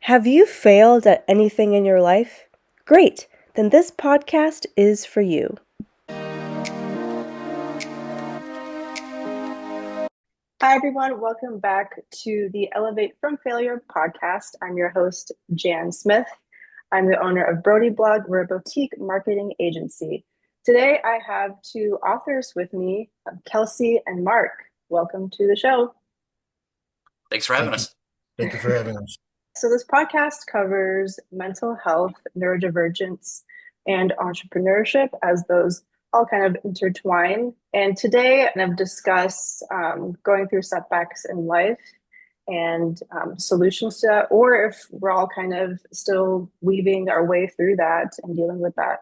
Have you failed at anything in your life? Great, then this podcast is for you. Hi, everyone. Welcome back to the Elevate from Failure podcast. I'm your host, Jan Smith. I'm the owner of Brody Blog. We're a boutique marketing agency. Today, I have two authors with me, Kelsey and Mark. Welcome to the show. Thanks for having Thank you. us. Thank you for having us. So, this podcast covers mental health, neurodivergence, and entrepreneurship as those all kind of intertwine. And today, I kind of discuss going through setbacks in life and solutions to that, or if we're all kind of still weaving our way through that and dealing with that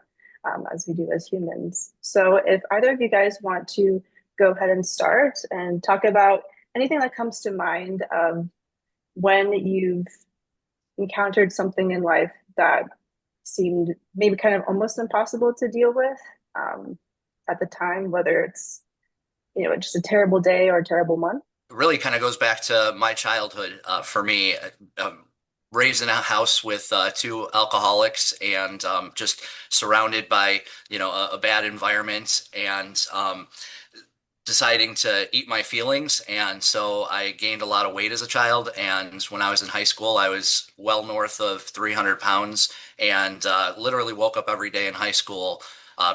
as we do as humans. So, if either of you guys want to go ahead and start and talk about anything that comes to mind of when you've encountered something in life that seemed maybe kind of almost impossible to deal with at the time, whether it's, just a terrible day or a terrible month. It really kind of goes back to my childhood for me. Raised in a house with two alcoholics and just surrounded by, a bad environment and deciding to eat my feelings. And so I gained a lot of weight as a child. And when I was in high school, I was well north of 300 pounds and literally woke up every day in high school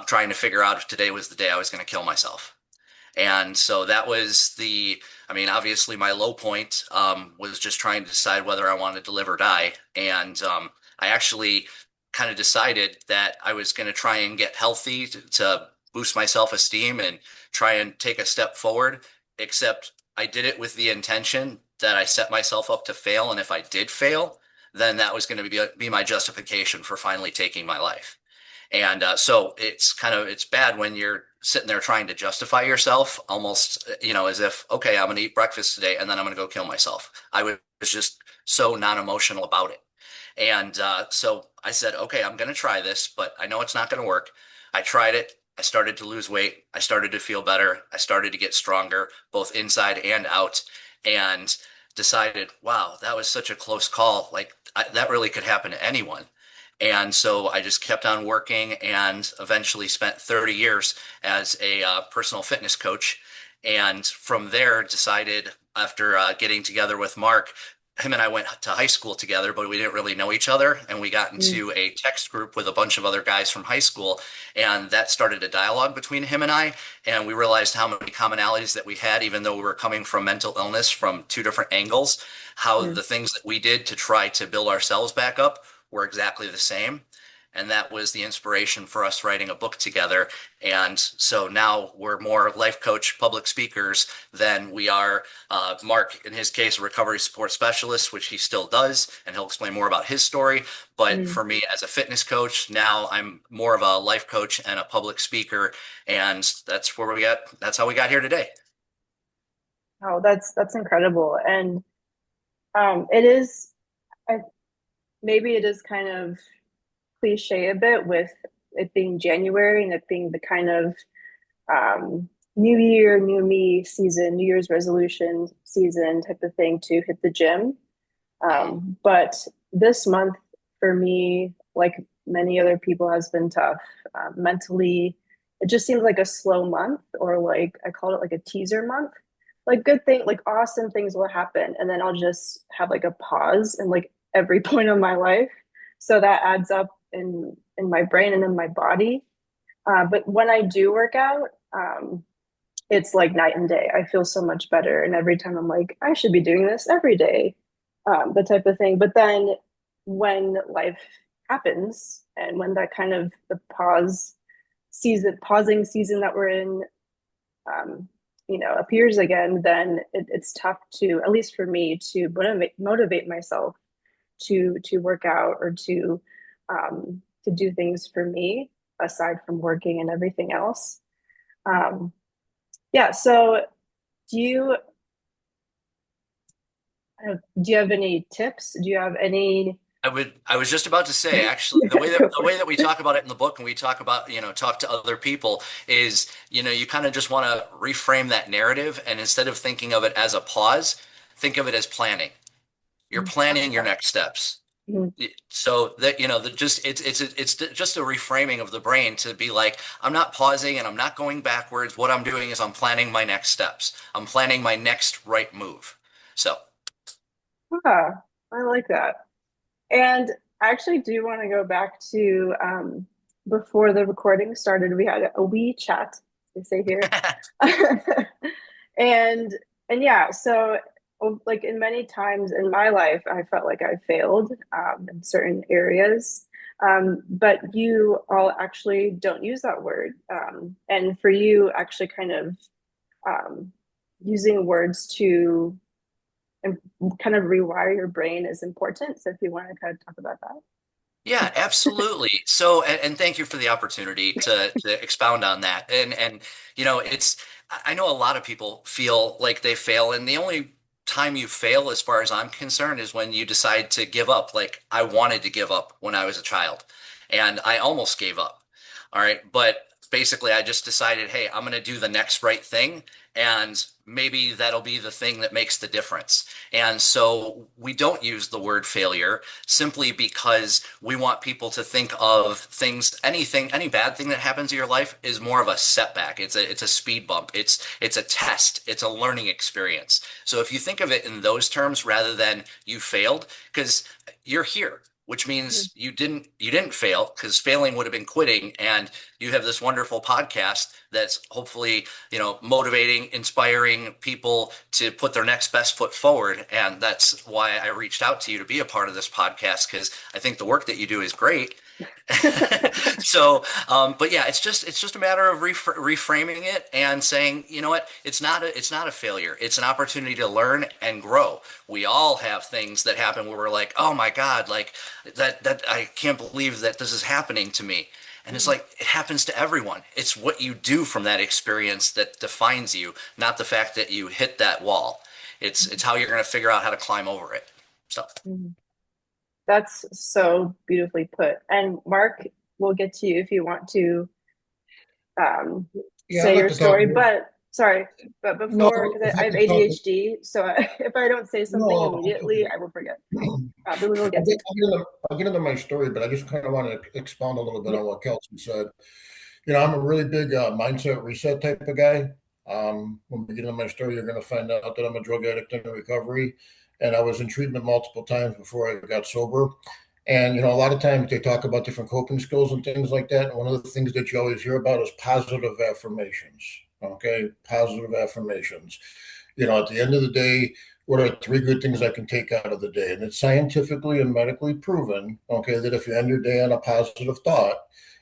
trying to figure out if today was the day I was going to kill myself. And so that was obviously my low point was just trying to decide whether I wanted to live or die. And I actually kind of decided that I was going to try and get healthy to boost my self-esteem and try and take a step forward, except I did it with the intention that I set myself up to fail. And if I did fail, then that was going to be my justification for finally taking my life. And so it's bad when you're sitting there trying to justify yourself almost, as if, okay, I'm going to eat breakfast today and then I'm going to go kill myself. I was just so non-emotional about it. And so I said, okay, I'm going to try this, but I know it's not going to work. I tried it. I started to lose weight. I started to feel better. I started to get stronger, both inside and out, and decided, wow, that was such a close call. That really could happen to anyone. And so I just kept on working and eventually spent 30 years as a personal fitness coach. And from there decided after getting together with Mark, him and I went to high school together, but we didn't really know each other. And we got into a text group with a bunch of other guys from high school. And that started a dialogue between him and I. And we realized how many commonalities that we had, even though we were coming from mental illness from two different angles, how the things that we did to try to build ourselves back up were exactly the same. And that was the inspiration for us writing a book together. And so now we're more life coach, public speakers than we are, Mark, in his case, a recovery support specialist, which he still does. And he'll explain more about his story. But for me as a fitness coach, now I'm more of a life coach and a public speaker. And that's how we got here today. Oh, that's incredible. And it is, maybe it is kind of cliche a bit with it being January and it being the kind of new year, new me season, New Year's resolution season type of thing to hit the gym. But this month for me, like many other people, has been tough. Mentally, it just seems like a slow month, or like I call it like a teaser month. Like good thing, like awesome things will happen, and then I'll just have like a pause in like every point of my life. So that adds up in my brain and in my body. But when I do work out, it's like night and day. I feel so much better, and every time I'm like, I should be doing this every day, the type of thing. But then when life happens, and when that kind of the pausing season that we're in, appears again, then it's tough to, at least for me, to motivate myself to work out or to do things for me aside from working and everything else. Yeah. So do you do you have any tips? Do you have any? I was just about to say, actually, the way that we talk about it in the book and we talk about, talk to other people is, you kind of just want to reframe that narrative. And instead of thinking of it as a pause, think of it as planning. You're planning your next steps. Mhm. So that, just it's just a reframing of the brain to be like, I'm not pausing and I'm not going backwards. What I'm doing is I'm planning my next steps. I'm planning my next right move. So, Ah, I like that. And I actually do want to go back to before the recording started, we had a wee chat, they say here. And and yeah, so like in many times in my life, I felt like I failed in certain areas. But you all actually don't use that word. And for you, actually kind of um, using words to and kind of rewire your brain is important. So if you want to kind of talk about that. yeah, absolutely. So, and thank you for the opportunity to expound on that. And it's I know a lot of people feel like they fail, and the only time you fail, as far as I'm concerned, is when you decide to give up. Like I wanted to give up when I was a child, and I almost gave up. All right, but basically, I just decided, hey, I'm going to do the next right thing, and maybe that'll be the thing that makes the difference. And so we don't use the word failure simply because we want people to think of things, anything, any bad thing that happens in your life is more of a setback. It's a speed bump. It's a test. It's a learning experience. So if you think of it in those terms rather than you failed, because you're here, which means you didn't fail, because failing would have been quitting, and you have this wonderful podcast that's hopefully motivating, inspiring people to put their next best foot forward. And that's why I reached out to you to be a part of this podcast, because I think the work that you do is great. So, but yeah, it's just a matter of reframing it and saying, you know what, it's not a failure. It's an opportunity to learn and grow. We all have things that happen where we're like, oh my God, like that I can't believe that this is happening to me. And it's like it happens to everyone. It's what you do from that experience that defines you, not the fact that you hit that wall. It's how you're going to figure out how to climb over it. So, That's so beautifully put. And Mark, we'll get to you if you want to Yeah, I'd say like your to talk. story. But sorry, but No, before, because if I I have could talk. ADHD, so if I don't say something No, immediately, I will forget. But we will I'll get to get, I'll get into, I'll get into my story, but I just kind of want to expound a little bit you. on what Kelsey said. I'm a really big mindset reset type of guy. When we get into my story, you're going to find out that I'm a drug addict in recovery, and I was in treatment multiple times before I got sober. And a lot of times they talk about different coping skills and things like that. And one of the things that you always hear about is positive affirmations. Okay, positive affirmations. At the end of the day, what are three good things I can take out of the day? And it's scientifically and medically proven, okay, that if you end your day on a positive thought,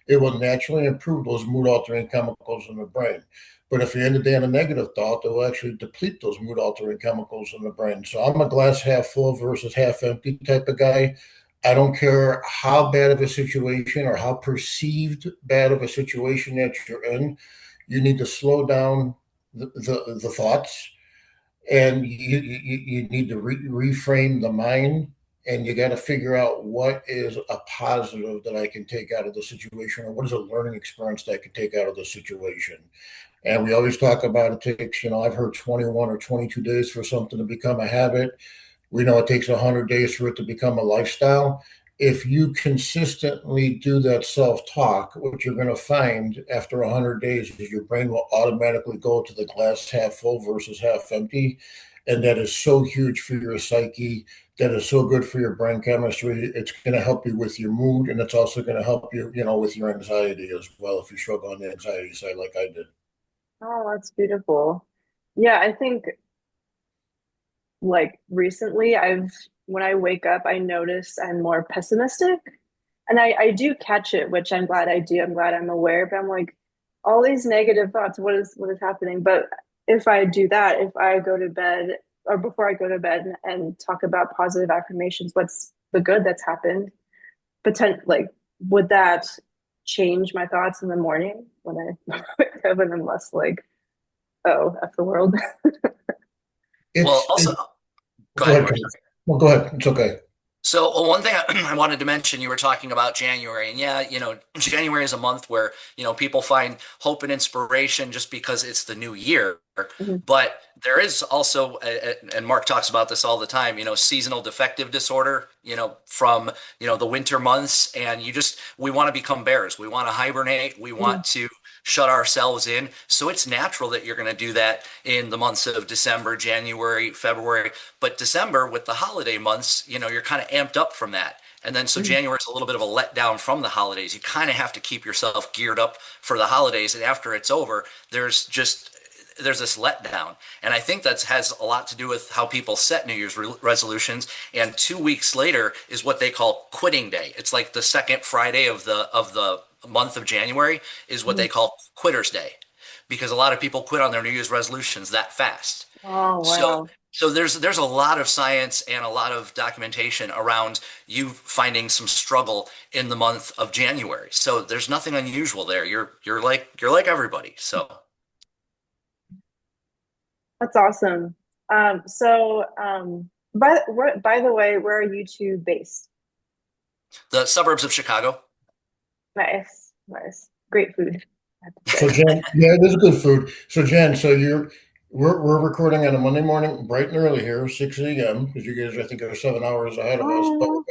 it will naturally improve those mood altering chemicals in the brain. But if you end the day on a negative thought, it will actually deplete those mood altering chemicals in the brain. So I'm a glass half full versus half empty type of guy. I don't care how bad of a situation or how perceived bad of a situation that you're in. You need to slow down the thoughts, and you need to reframe the mind, and you got to figure out what is a positive that I can take out of the situation, or what is a learning experience that I can take out of the situation. And we always talk about it takes, I've heard 21 or 22 days for something to become a habit. We know it takes 100 days for it to become a lifestyle. If you consistently do that self talk, what you're going to find after 100 days is your brain will automatically go to the glass half full versus half empty. And that is so huge for your psyche. That is so good for your brain chemistry. It's going to help you with your mood, and it's also going to help you, with your anxiety as well if you struggle on the anxiety side like I did. Oh, that's beautiful. Yeah, I think like recently I've when I wake up, I notice I'm more pessimistic. And I do catch it, which I'm glad I do. I'm glad I'm aware, but I'm like, all these negative thoughts, what is happening? But if I do that, if I go to bed or before I go to bed and talk about positive affirmations, what's the good that's happened? Like, would that change my thoughts in the morning when I wake up and I'm less like, oh, F the world? well, It's also, it, go Go ahead, ahead, Roy. Kelsey. Well, go ahead. It's okay. So one thing I wanted to mention, you were talking about January, and yeah, January is a month where, people find hope and inspiration just because it's the new year. Mhm. But there is also, and Mark talks about this all the time, seasonal defective disorder, from, the winter months. And we want to become bears. We want to hibernate. We Mhm. want to shut ourselves in. So it's natural that you're going to do that in the months of December, January, February. But December, with the holiday months, you're kind of amped up from that. And then so Mhm. January is a little bit of a letdown from the holidays. You kind of have to keep yourself geared up for the holidays. And after it's over, there's this letdown. And I think that has a lot to do with how people set New Year's resolutions. And 2 weeks later is what they call quitting day. It's like the second Friday of the month of January is what they Mhm. call quitter's day, because a lot of people quit on their New Year's resolutions that fast. Oh, So wow. so there's a lot of science and a lot of documentation around you finding some struggle in the month of January. So there's nothing unusual there. You're like everybody. So That's awesome. By the way, where are you two based? the suburbs of Chicago. Nice, nice. Great food, I have to So say. Jen, yeah, it is good food. So Jen, we're recording on a Monday morning, bright and early here, 6 a.m. because you guys I think are 7 hours ahead of us. But Oh,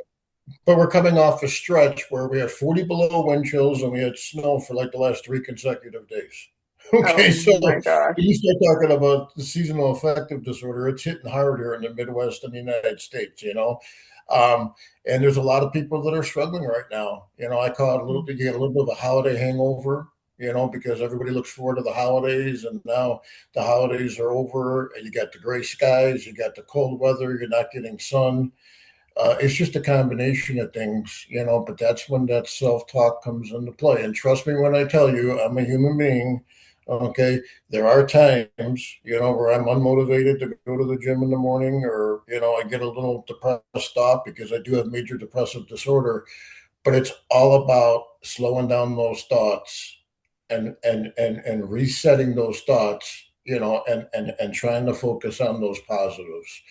but we're coming off a stretch where we had 40 below wind chills and we had snow for like the last 3 consecutive days. oh Okay, so my when you gosh. start talking about the seasonal affective disorder, it's hitting hard here in the Midwest and the United States, Um, and there's a lot of people that are struggling right now. I call it you get a little bit of a holiday hangover, because everybody looks forward to the holidays and now the holidays are over and you got the gray skies, you got the cold weather, you're not getting sun. It's just a combination of things, but that's when that self talk comes into play. And trust me when I tell you, I'm a human being. Okay. There are times, where I'm unmotivated to go to the gym in the morning or, I get a little depressed thought because I do have major depressive disorder, but it's all about slowing down those thoughts and resetting those thoughts, and trying to focus on those positives.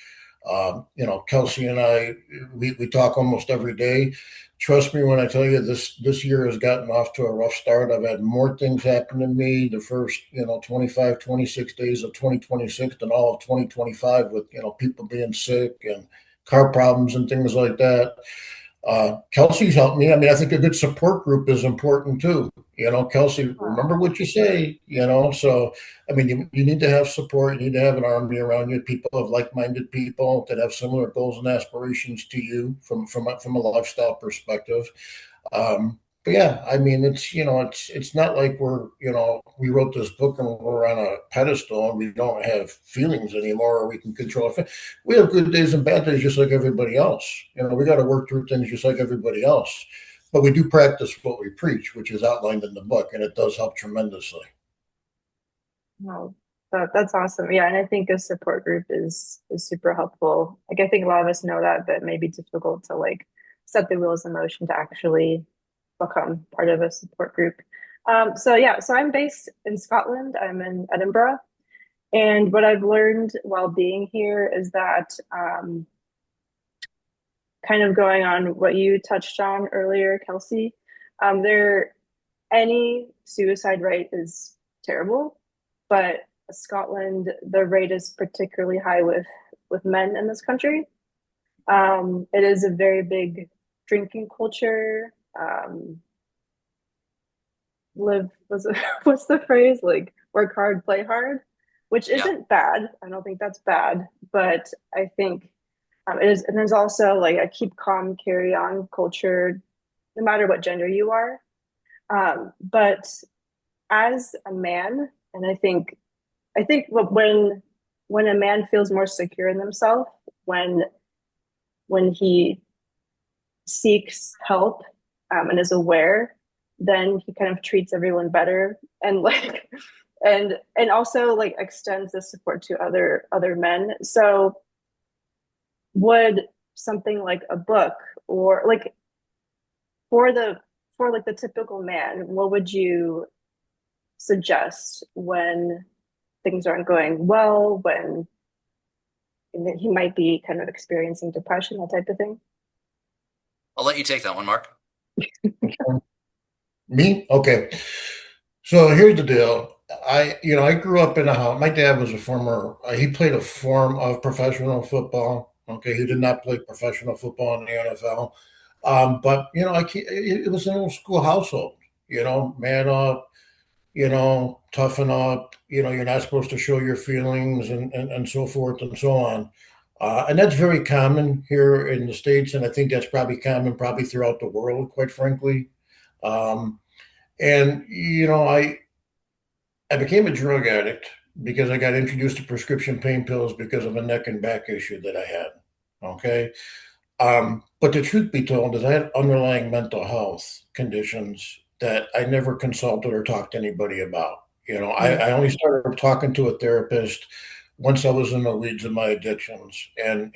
Kelsey and I, we talk almost every day. Trust me when I tell you this year has gotten off to a rough start. I've had more things happen to me the first, 25, 26 days of 2026 than all of 2025 with, people being sick and car problems and things like that. Kelsey's helped me. I mean, I think a good support group is important too. Kelsey, Wow. remember what you say, So, I mean, you need to have support. You need to have an army around you, people of like-minded people that have similar goals and aspirations to you from a lifestyle perspective. But yeah, I mean, it's not like we wrote this book and we're on a pedestal and we don't have feelings anymore or we can control it. We have good days and bad days just like everybody else. We got to work through things just like everybody else. But we do practice what we preach, which is outlined in the book, and it does help tremendously. Wow. That's awesome. Yeah, and I think a support group is super helpful. Like I think a lot of us know that, but it may be difficult to like set the wheels in motion to actually become part of a support group. So I'm based in Scotland. I'm in Edinburgh. And what I've learned while being here is that kind of going on what you touched on earlier, Kelsey, there any suicide rate is terrible, but Scotland, the rate is particularly high with men in this country. It is a very big drinking culture. Live was what's the phrase like work hard, play hard, which Yeah. isn't bad. I don't think that's bad, but I think it is. And there's also like a keep calm, carry on culture, no matter what gender you are. But as a man, and I think when a man feels more secure in himself, when he seeks help and is aware, then he kind of treats everyone better and like and also like extends the support to other men. So would something like a book or like for the for like the typical man, what would you suggest when things aren't going well, when he might be kind of experiencing depression, that type of thing? I'll let you take that one, Mark. Me? Okay. So here's the deal. I grew up in a house. My dad was a former, he played a form of professional football. Okay. He did not play professional football in the NFL. But, it was an old school household, man up, toughen up, you're not supposed to show your feelings and so forth and so on. And that's very common here in the States. And I think that's probably common probably throughout the world, quite frankly. Um, and, I became a drug addict because I got introduced to prescription pain pills because of a neck and back issue that I had. Okay. But the truth be told is I had underlying mental health conditions that I never consulted or talked to anybody about. Mm. I only started talking to a therapist once I was in the weeds of my addictions. And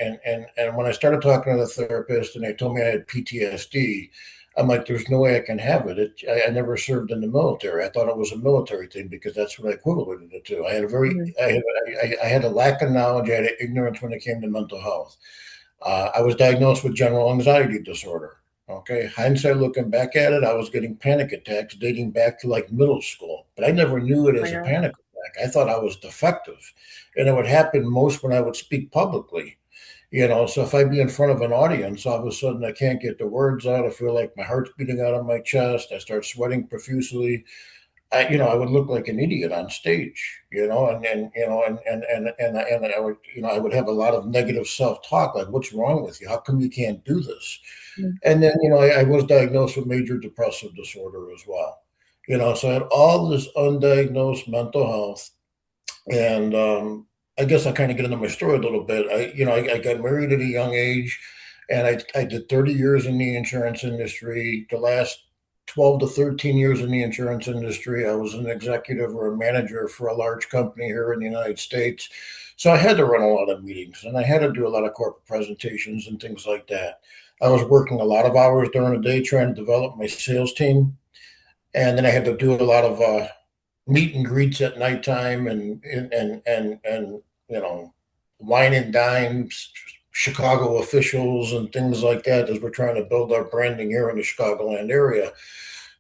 when I started talking to the therapist and they told me I had PTSD, I'm like, there's no way I can have it. I never served in the military. I thought it was a military thing because that's what I equivalent it to. Mhm. I had a lack of knowledge. I had ignorance when it came to mental health. I was diagnosed with general anxiety disorder. Okay. Hindsight looking back at it, I was getting panic attacks dating back to like middle school, but I never knew it Oh my as a God. panic attack. I thought I was defective. And it would happen most when I would speak publicly. So if I'd be in front of an audience, all of a sudden I can't get the words out. I feel like my heart's beating out of my chest. I start sweating profusely. I would look like an idiot on stage, and I would, I would have a lot of negative self-talk, like, what's wrong with you? How come you can't do this? Mm. And then, I was diagnosed with major depressive disorder as well. So I had all this undiagnosed mental health. And I guess I'll kind of get into my story a little bit. I got married at a young age, and I did 30 years in the insurance industry. The last 12 to 13 years in the insurance industry, I was an executive or a manager for a large company here in the United States. So I had to run a lot of meetings and I had to do a lot of corporate presentations and things like that. I was working a lot of hours during the day trying to develop my sales team. And then I had to do a lot of meet and greets at nighttime and wine and dine Chicago officials and things like that as we're trying to build our branding here in the Chicagoland area.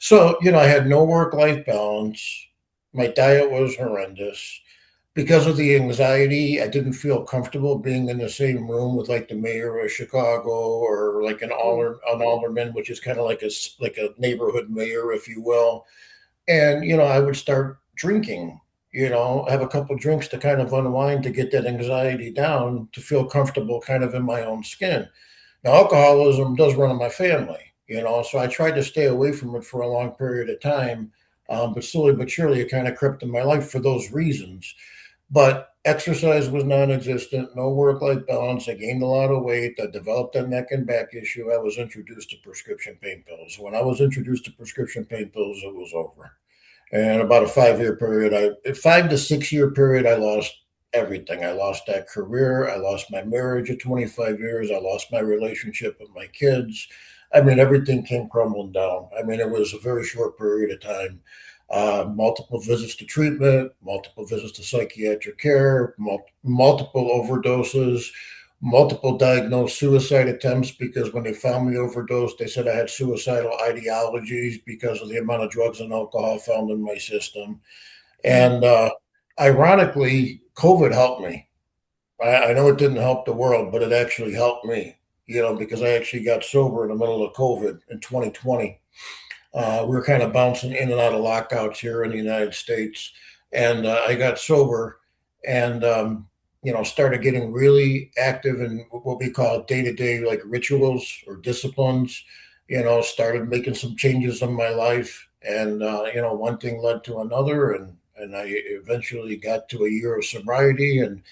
So, I had no work life balance. My diet was horrendous. Because of the anxiety, I didn't feel comfortable being in the same room with like the mayor of Chicago or like Mm. an alderman, which is kind of like a neighborhood mayor, if you will. And, I would start drinking, have a couple drinks to kind of unwind, to get that anxiety down, to feel comfortable kind of in my own skin. Now, alcoholism does run in my family, so I tried to stay away from it for a long period of time. But slowly but surely, it kind of crept in my life for those reasons. But exercise was non-existent, no work-life balance. I gained a lot of weight. I developed a neck and back issue. I was introduced to prescription pain pills. When I was introduced to prescription pain pills, it was over. And about a 5 year period, 5 to 6 year period, I lost everything. I lost that career. I lost my marriage at 25 years. I lost my relationship with my kids. I mean, everything came crumbling down. I mean, it was a very short period of time. Multiple visits to treatment, multiple visits to psychiatric care, multiple overdoses, multiple diagnosed suicide attempts because when they found me overdosed, they said I had suicidal ideologies because of the amount of drugs and alcohol found in my system. Mm. And ironically, COVID helped me. I know it didn't help the world, but it actually helped me, because I actually got sober in the middle of COVID in 2020. We were kind of bouncing in and out of lockouts here in the United States. And I got sober and, started getting really active in what we call day to day like rituals or disciplines, started making some changes in my life. And, one thing led to another. And I eventually got to a year of sobriety. And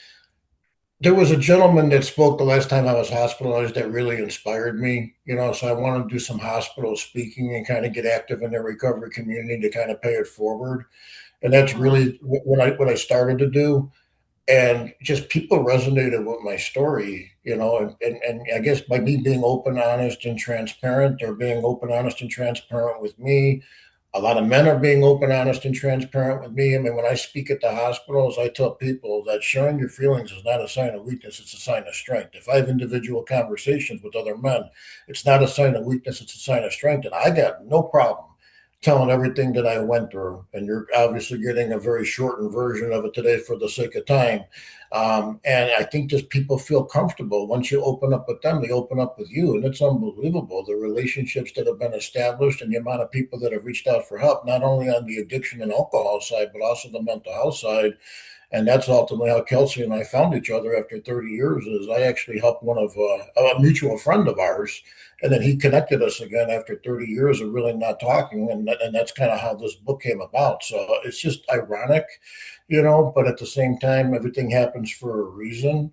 there was a gentleman that spoke the last time I was hospitalized that really inspired me, so I wanted to do some hospital speaking and kind of get active in the recovery community to kind of pay it forward. And that's Wow. really what I started to do. And just people resonated with my story, and I guess by me being open, honest, and transparent, or being open, honest, and transparent with me, a lot of men are being open, honest, and transparent with me. I mean, when I speak at the hospitals, I tell people that sharing your feelings is not a sign of weakness, it's a sign of strength. If I have individual conversations with other men, it's not a sign of weakness, it's a sign of strength. And I got no problem telling everything that I went through. And you're obviously getting a very shortened version of it today for the sake of time. And I think just people feel comfortable. Once you open up with them, they open up with you. And it's unbelievable the relationships that have been established and the amount of people that have reached out for help, not only on the addiction and alcohol side, but also the mental health side. And that's ultimately how Kelsey and I found each other after 30 years. Is I actually helped one of a mutual friend of ours, and then he connected us again after 30 years of really not talking, and that's kind of how this book came about. So it's just ironic, but at the same time, everything happens for a reason.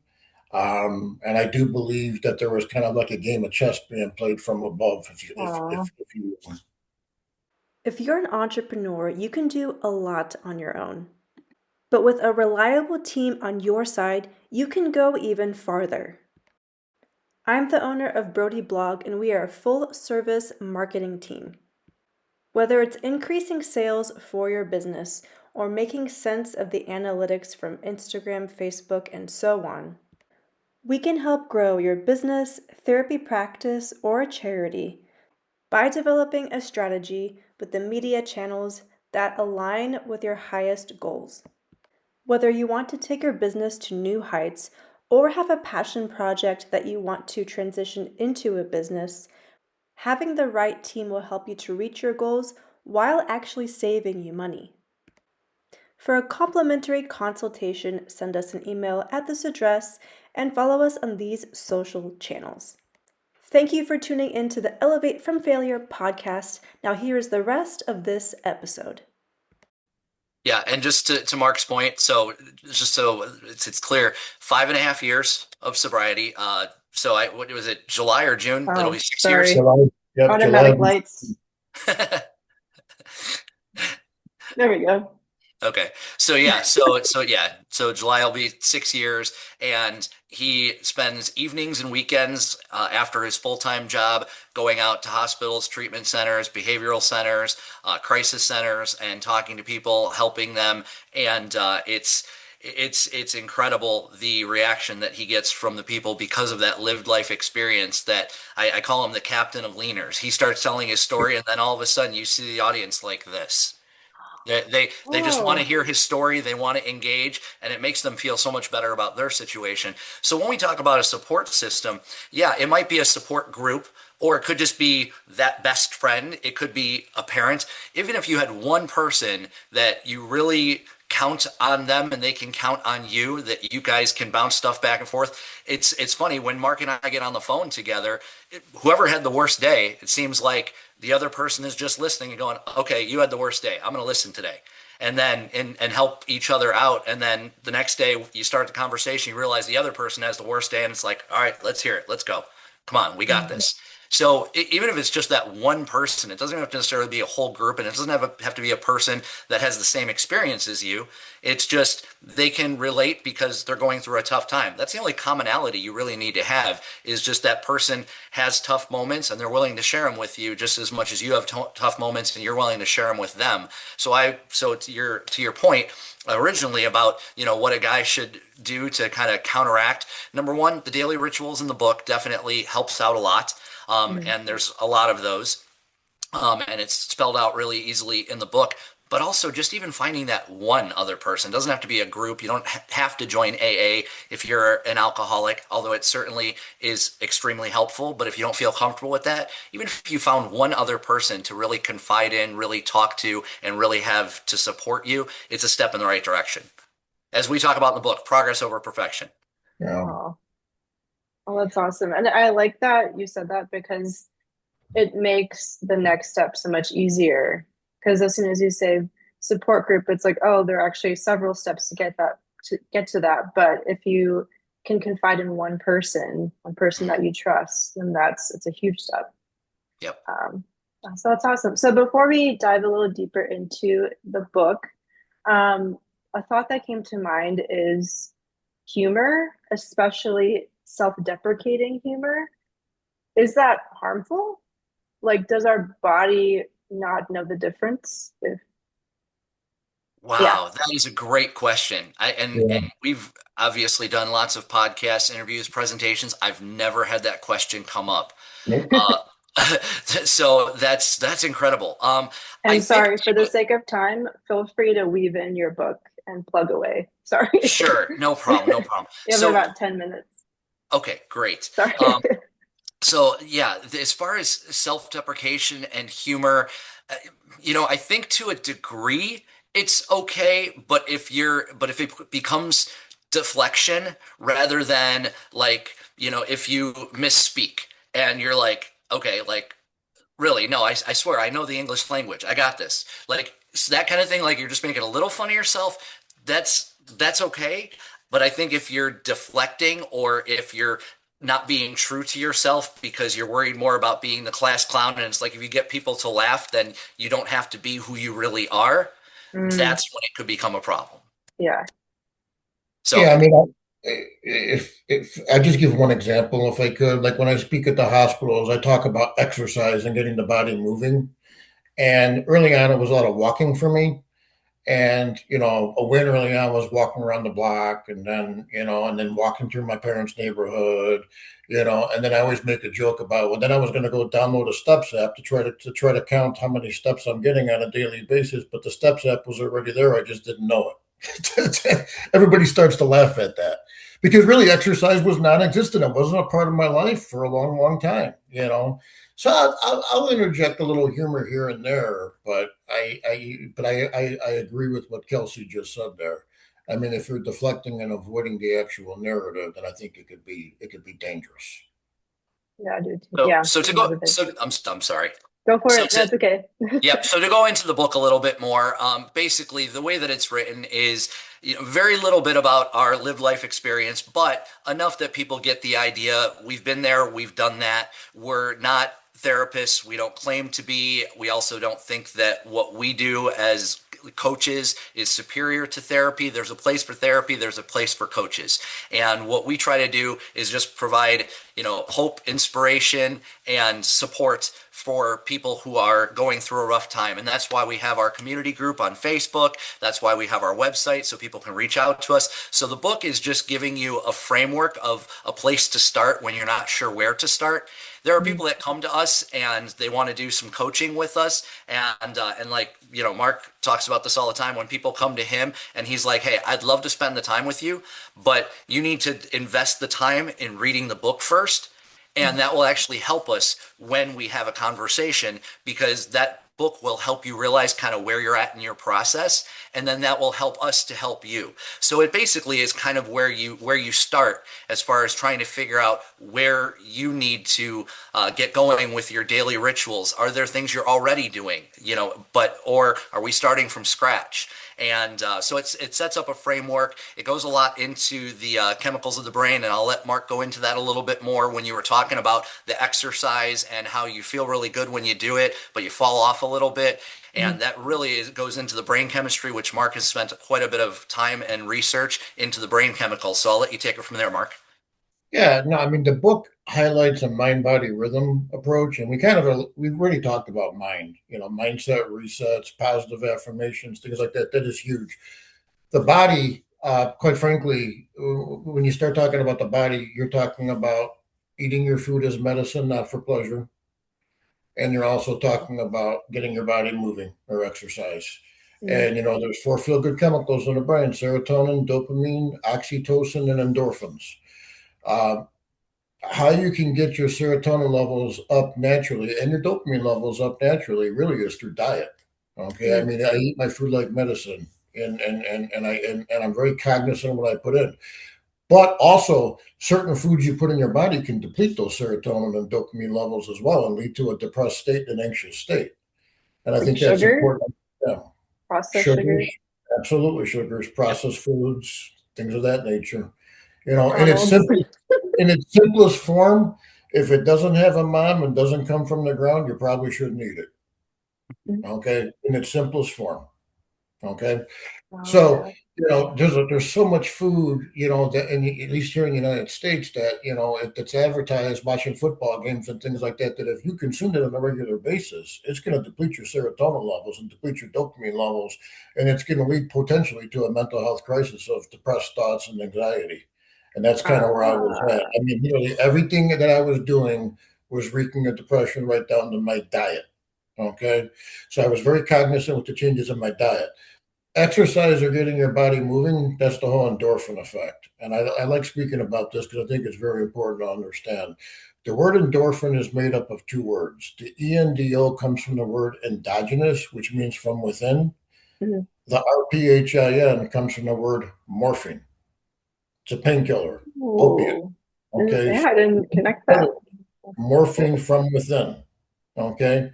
And I do believe that there was kind of like a game of chess being played from above. Aw. If you If you're an entrepreneur, you can do a lot on your own. But with a reliable team on your side, you can go even farther. I'm the owner of Brody Blog, and we are a full-service marketing team. Whether it's increasing sales for your business or making sense of the analytics from Instagram, Facebook, and so on, we can help grow your business, therapy practice, or charity by developing a strategy with the media channels that align with your highest goals. Whether you want to take your business to new heights or have a passion project that you want to transition into a business, having the right team will help you to reach your goals while actually saving you money. For a complimentary consultation, send us an email at this address and follow us on these social channels. Thank you for tuning in to the Elevate from Failure podcast. Now here is the rest of this episode. Yeah, and just to Mark's point, so just so it's clear, 5.5 years of sobriety. So what was it, July or June? It'll Oh, be 6 years. sorry. July, yep, Automatic July. lights. There we go. Okay. So yeah, so July will be 6 years, and he spends evenings and weekends after his full-time job going out to hospitals, treatment centers, behavioral centers, crisis centers, and talking to people, helping them, and it's incredible the reaction that he gets from the people because of that lived life experience. That I call him the captain of leaners. He starts telling his story, and then all of a sudden you see the audience like this. They just want to Oh, hear his story. They want to engage, and it makes them feel so much better about their situation. So when we talk about a support system, yeah, it might be a support group, or it could just be that best friend. It could be a parent. Even if you had one person that you really count on them and they can count on you, that you guys can bounce stuff back and forth. It's funny when Mark and I get on the phone together, whoever had the worst day, it seems like the other person is just listening and going, okay, you had the worst day, I'm going to listen today, and then and help each other out. And then the next day you start the conversation, you realize the other person has the worst day, and it's like, all right, let's hear it, let's go, come on, we got this. So even if it's just that one person, it doesn't have to necessarily be a whole group, and it doesn't have to be a person that has the same experience as you. It's just they can relate because they're going through a tough time. That's the only commonality you really need to have, is just that person has tough moments and they're willing to share them with you just as much as you have tough moments and you're willing to share them with them. So to your point originally about what a guy should do to kind of counteract. Number one, the daily rituals in the book definitely helps out a lot. mm. And there's a lot of those, and it's spelled out really easily in the book. But also, just even finding that one other person, doesn't have to be a group. You don't have to join AA if you're an alcoholic, although it certainly is extremely helpful. But if you don't feel comfortable with that, even if you found one other person to really confide in, really talk to, and really have to support you, it's a step in the right direction. As we talk about in the book, progress over perfection. Yeah. Oh, oh, that's awesome. And I like that you said that because it makes the next step so much easier. Because as soon as you say support group, it's like, oh, there are actually several steps to get to that. But if you can confide in one person that you trust, then it's a huge step. Yep. So that's awesome. So before we dive a little deeper into the book, a thought that came to mind is humor, especially self-deprecating humor. Is that harmful? Like, does our body not know the difference? Yeah. Wow, that is a great question. And Yeah. we've obviously done lots of podcasts, interviews, presentations. I've never had that question come up. Nope. Uh, So that's incredible. I And think sorry, for the sake of time, feel free to weave in your book and plug away. Sorry. sure, no problem, no problem. You have So about 10 minutes. okay, great. Sorry. So yeah, as far as self-deprecation and humor, uh, I think to a degree it's okay, but if it becomes deflection rather than like, if you misspeak and you're like, okay, like really, no, I swear I know the English language. I got this. Like that kind of thing, like you're just making a little fun of yourself, that's okay. But I think if you're deflecting or if you're not being true to yourself because you're worried more about being the class clown, and it's like if you get people to laugh, then you don't have to be who you really are, Mm, that's when it could become a problem. yeah. Yeah, So, I mean, if I just give one example, if I could, like when I speak at the hospitals, I talk about exercise and getting the body moving. And early on, it was a lot of walking for me. And, a win early on was walking around the block and then walking through my parents' neighborhood, and then I always make a joke about, well, then I was going to go download a steps app to try to count how many steps I'm getting on a daily basis. But the steps app was already there. I just didn't know it. Everybody starts to laugh at that because really exercise was non-existent. It wasn't a part of my life for a long, long time. So I'll interject a little humor here and there, but I agree with what Kelsey just said there. I mean, if you're deflecting and avoiding the actual narrative, then I think it could be dangerous. Yeah, dude. so, Yeah, so to go, another thing. so I'm sorry. Go for So it. to That's okay. Yep. So to go into the book a little bit more, basically the way that it's written is, very little bit about our lived life experience, but enough that people get the idea. We've been there, we've done that. We're not therapists. We don't claim to be. We also don't think that what we do as coaches is superior to therapy. There's a place for therapy, there's a place for coaches. And what we try to do is just provide, hope, inspiration, and support for people who are going through a rough time. And that's why we have our community group on Facebook. That's why we have our website so people can reach out to us. So the book is just giving you a framework of a place to start when you're not sure where to start. There are people that come to us and they want to do some coaching with us, and like Mark talks about this all the time. When people come to him and he's like, "Hey, I'd love to spend the time with you, but you need to invest the time in reading the book first." And that will actually help us when we have a conversation, because that book will help you realize kind of where you're at in your process, and then that will help us to help you. So it basically is kind of where you start as far as trying to figure out where you need to get going with your daily rituals. Are there things you're already doing, or are we starting from scratch? And so it sets up a framework. It goes a lot into the chemicals of the brain, and I'll let Mark go into that a little bit more when you were talking about the exercise and how you feel really good when you do it, but you fall off a little bit. And that really goes into the brain chemistry, which Mark has spent quite a bit of time and research into the brain chemicals. So I'll let you take it from there, Mark. Yeah, no, I mean the book highlights a mind-body rhythm approach, and we've already talked about mind, mindset resets, positive affirmations, things like that. That is huge. The body, quite frankly, when you start talking about the body, you're talking about eating your food as medicine, not for pleasure. And you're also talking about getting your body moving or exercise. Mm, And, there's four feel good chemicals in the brain: serotonin, dopamine, oxytocin, and endorphins. Uh, how you can get your serotonin levels up naturally and your dopamine levels up naturally really is through diet. Okay. I mm. mean, I eat my food like medicine, and I'm very cognizant of what I put in. But also, certain foods you put in your body can deplete those serotonin and dopamine levels as well and lead to a depressed state and anxious state. And I Like think that's sugar, important. Yeah. processed Sugars, sugars, absolutely sugars, Yep. processed foods, things of that nature. McDonald's. In its simplest form, if it doesn't have a mom and doesn't come from the ground, you probably shouldn't eat it. Okay, in its simplest form. Okay, Oh so yeah. there's so much food, that at least here in the United States, that that's advertised watching football games and things like that. That if you consume it on a regular basis, it's going to deplete your serotonin levels and deplete your dopamine levels, and it's going to lead potentially to a mental health crisis of depressed thoughts and anxiety. And that's kind of where I was at. Ah, I mean, literally everything that I was doing was wreaking a depression right down to my diet. Okay. So I was very cognizant with the changes in my diet. Exercise or getting your body moving, that's the whole endorphin effect. And I like speaking about this because I think it's very important to understand. The word endorphin is made up of two words. The ENDO comes from the word endogenous, which means from within. Mhm. The RPHIN comes from the word morphine. It's a painkiller, opiate. Ooh. Okay. Yeah, I didn't connect that. Morphine from within. Okay.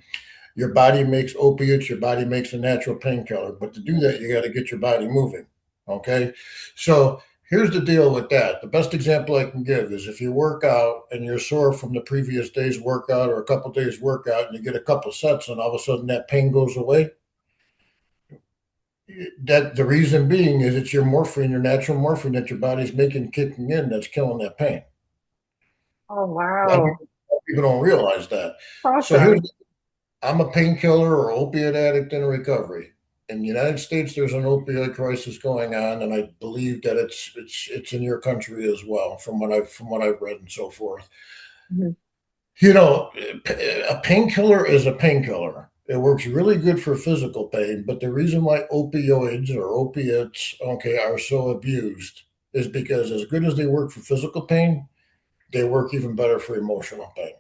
Your body makes opiates, your body makes a natural painkiller. But to do that, you got to get your body moving. Okay. So here's the deal with that. The best example I can give is if you work out and you're sore from the previous day's workout or a couple days workout and you get a couple sets and all of a sudden that pain goes away. That the reason being is it's your morphine, your natural morphine that your body's making kicking in that's killing that pain. Oh, A lot of wow. people don't realize that. So here's Awesome. I'm a painkiller or opiate addict in recovery. In the United States, there's an opioid crisis going on, and I believe that it's in your country as well, from what I've read and so forth. Mhm. You know, a painkiller is a painkiller. It works really good for physical pain, but the reason why opioids or opiates, okay, are so abused is because as good as they work for physical pain, they work even better for emotional pain.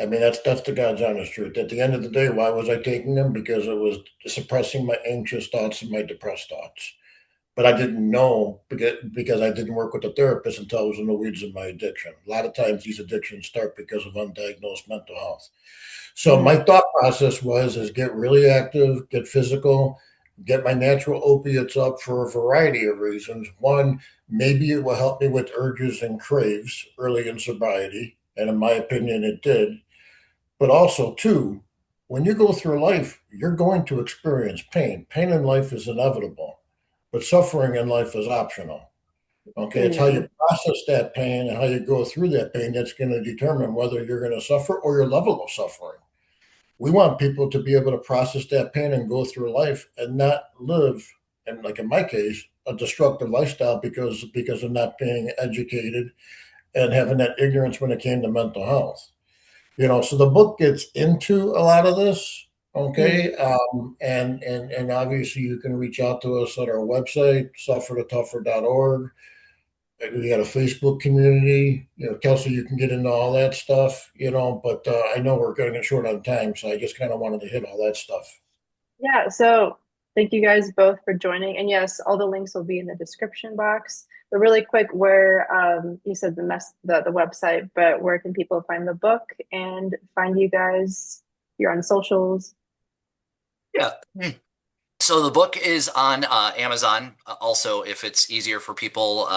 I mean, that's the God's honest truth. At the end of the day, why was I taking them? Because it was suppressing my anxious thoughts and my depressed thoughts. But I didn't know because I didn't work with a therapist until I was in the weeds of my addiction. A lot of times these addictions start because of undiagnosed mental health. So Mhm. my thought process was is get really active, get physical, get my natural opiates up for a variety of reasons. One, maybe it will help me with urges and craves early in sobriety. And in my opinion, it did. But also, too, when you go through life, you're going to experience pain. Pain in life is inevitable, but suffering in life is optional. Okay, it's how Mm. you process that pain and how you go through that pain that's going to determine whether you're going to suffer or your level of suffering. We want people to be able to process that pain and go through life and not live, and like in my case, a destructive lifestyle because of not being educated and having that ignorance when it came to mental health. So the book gets into a lot of this. Mhm. Okay. And obviously you can reach out to us at our website, suffertotougher.org. We got a Facebook community. Kelsey, you can get into all that stuff, but I know we're getting short on time, so I just kind of wanted to hit all that stuff. Yeah, so thank you guys both for joining. And yes, all the links will be in the description box. But really quick, where you said the website, but where can people find the book and find you guys? You're on socials. Yeah. So the book is on Amazon. Also, if it's easier for people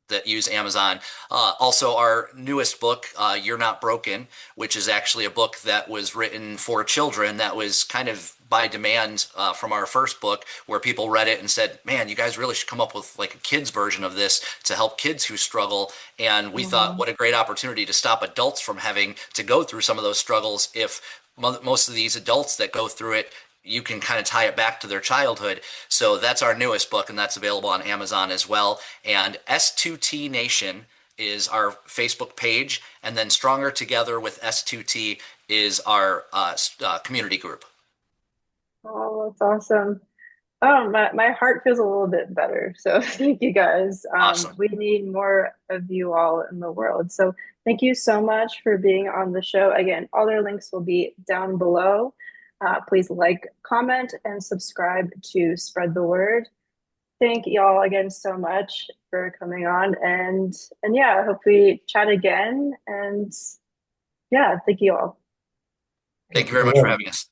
that use Amazon. Also, our newest book, You're Not Broken, which is actually a book that was written for children that was kind of by demand from our first book, where people read it and said, man, you guys really should come up with like a kid's version of this to help kids who struggle. And we thought, Mhm. what a great opportunity to stop adults from having to go through some of those struggles if most of these adults that go through it, you can kind of tie it back to their childhood. So that's our newest book, and that's available on Amazon as well. And S2T Nation is our Facebook page, and then Stronger Together with S2T is our community group. Oh, that's awesome. Oh, my heart feels a little bit better. So thank you guys. Awesome. We need more of you all in the world. So thank you so much for being on the show. Again, all their links will be down below. Please like, comment, and subscribe to spread the word. Thank y'all again so much for coming on. And yeah, I hope we chat again. And yeah, thank you all. Thank you You're very much for welcome. having us.